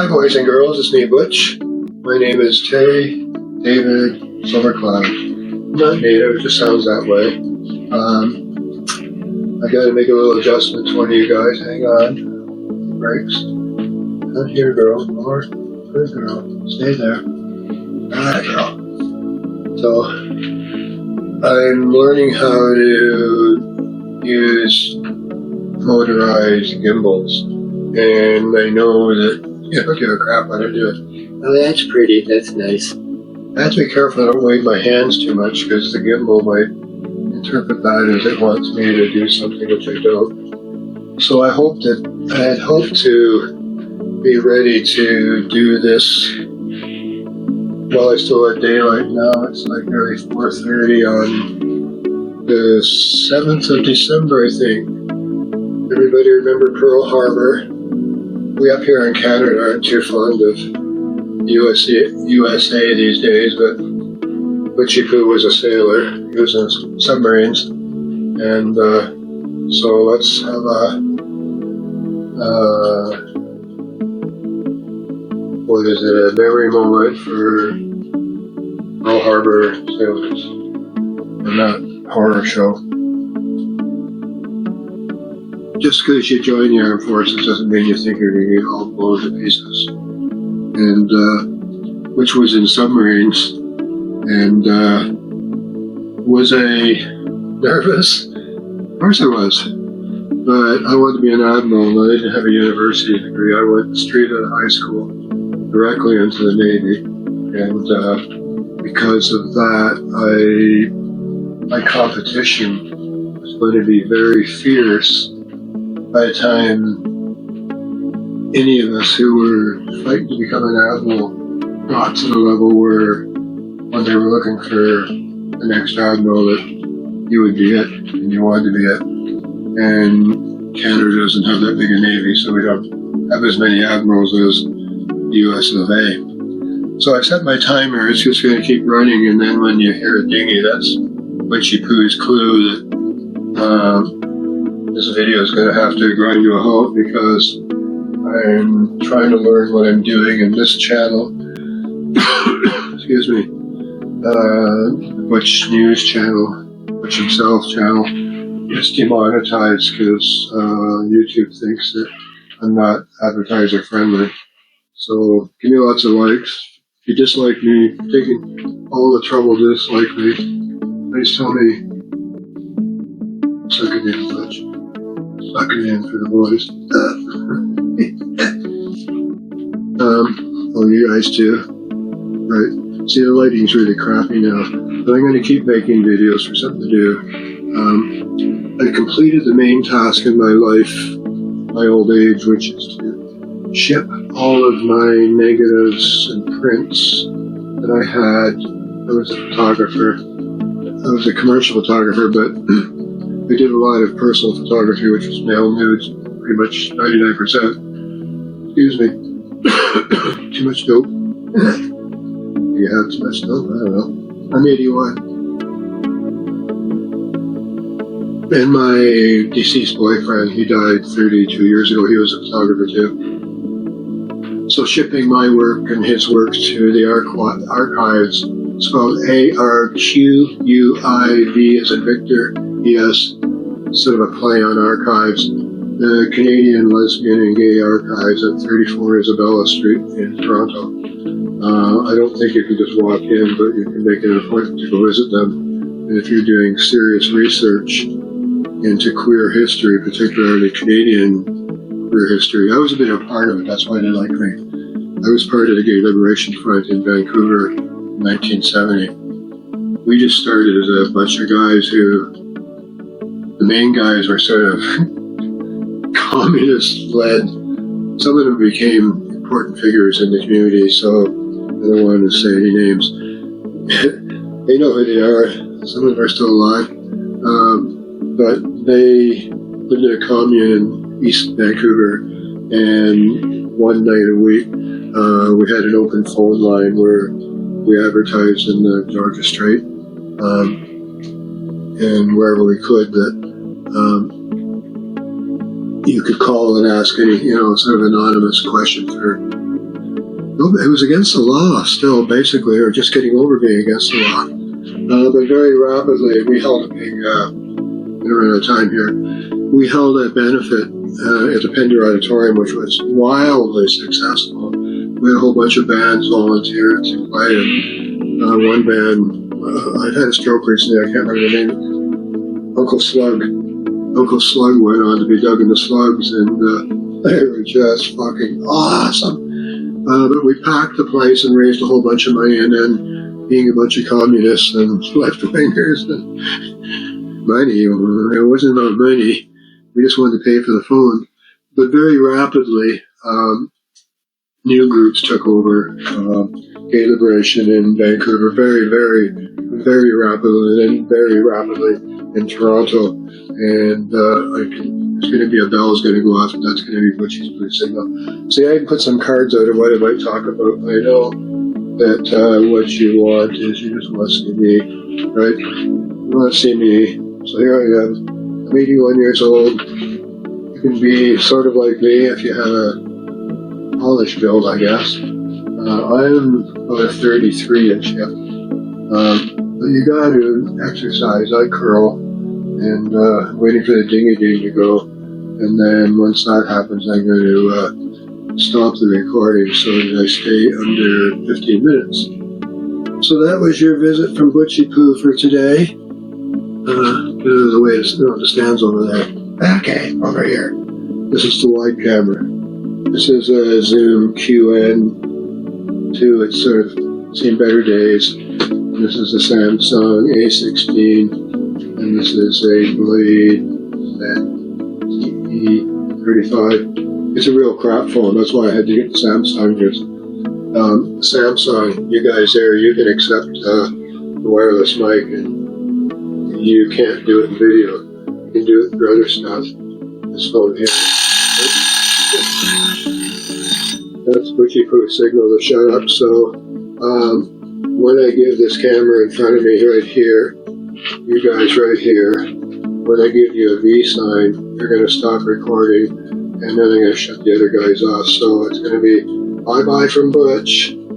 boys and girls, it's me, Butch. My name is Terry David Silvercloud. I'm not native, it just sounds that way. I gotta make a little adjustment to one of you guys. Hang on. Breaks. Not here, girl. More. Good girl. Stay there. Alright, girl. So, I'm learning how to use motorized gimbals. And I know that you don't give a crap how to do it. Oh, that's pretty. That's nice. I have to be careful I don't wave my hands too much because the gimbal might interpret that as it wants me to do something which I don't. So I had hoped to be ready to do this while I still had daylight. Now it's like nearly 4:30 on the 7th of December, I think. Everybody remember Pearl Harbor? We up here in Canada aren't too fond of USA these days, but Butchie Poo was a sailor. He was in submarines. And so let's have a, a memory moment for Pearl Harbor sailors in that horror show. Just because you join the armed forces doesn't mean you think you're going to get all blown to pieces. And, which was in submarines. And, was I nervous? Of course I was. But I wanted to be an admiral, and I didn't have a university degree. I went straight out of high school, directly into the Navy. And, because of that, my competition was going to be very fierce. By the time any of us who were fighting to become an admiral got to the level where when they were looking for the next admiral that you would be it and you wanted to be it. And Canada doesn't have that big a navy, so we don't have as many admirals as the US of A. So I set my timer, it's just going to keep running, and then when you hear a dinghy, that's Butchie Poo's clue that this video is going to have to grind to a halt because I'm trying to learn what I'm doing in this channel. Excuse me. The Butch News channel, Butch himself channel, is demonetized because YouTube thinks that I'm not advertiser friendly. So give me lots of likes. If you dislike me, taking all the trouble to dislike me, please tell me. Suck it in, Butch. Suck it in for the boys. Oh, you guys too. Right. See, the lighting's really crappy now, but I'm going to keep making videos for something to do. I completed the main task in my life, my old age, which is to ship all of my negatives and prints that I had. I was a photographer. I was a commercial photographer, but I did a lot of personal photography, which was male nudes, pretty much 99%. Excuse me. Too much dope. Do you have too much dope? I don't know. I'm 81. And my deceased boyfriend, he died 32 years ago. He was a photographer too. So shipping my work and his work to the archives, spelled ARQUIV as in Victor, ES, sort of a play on archives. The Canadian Lesbian and Gay Archives at 34 Isabella Street in Toronto. I don't think you can just walk in, but you can make an appointment to go visit them. And if you're doing serious research into queer history, particularly Canadian queer history, I was a bit of a part of it, that's why they like me. I was part of the Gay Liberation Front in Vancouver in 1970. We just started as a bunch of guys who, the main guys were sort of communist-led. Some of them became important figures in the community, so I don't want to say any names. They know who they are. Some of them are still alive. But they lived in a commune in East Vancouver, and one night a week we had an open phone line where we advertised in the Georgia Strait and wherever we could that you could call and ask any, sort of anonymous question for No, it was against the law still, basically, or just getting over being against the law. But very rapidly, we held a big, we're out of time here, we held a benefit at the Pender Auditorium, which was wildly successful. We had a whole bunch of bands volunteer to play, and one band, I've had a stroke recently, I can't remember the name, Uncle Slug. Uncle Slug went on to be Doug and the Slugs, and they were just fucking awesome. But we packed the place and raised a whole bunch of money, and then being a bunch of communists and left-wingers and money, it wasn't about money, we just wanted to pay for the phone. But very rapidly, new groups took over, Gay Liberation in Vancouver, very, very, very rapidly, and then very rapidly in Toronto. And there's going to be a bell's going to go off, and that's going to be Butch's blue signal. See, I put some cards out of what I might talk about. I know that what you want is you just want to see me, right? You want to see me. So here I am. I'm 81 years old. You can be sort of like me if you have a polished build, I guess. I'm about a 33-inch hip. But you got to exercise. I curl, and waiting for the ding-a-ding to go. And then once that happens, I'm going to stop the recording so that I stay under 15 minutes. So that was your visit from Butchie Poo for today. The way the stands over there. Okay, over here. This is the wide camera. This is a Zoom QN2. It's sort of seen better days. This is a Samsung A16, and this is a Blade TE35. It's a real crap phone. That's why I had to get the Samsung. Just Samsung, you guys there, you can accept the wireless mic, and you can't do it in video. You can do it for other stuff. This phone here. That's Butchie Poo signal to shut up. So when I give this camera in front of me right here, you guys right here, when I give you a V sign, you're going to stop recording, and then I'm going to shut the other guys off. So it's going to be bye-bye from Butch.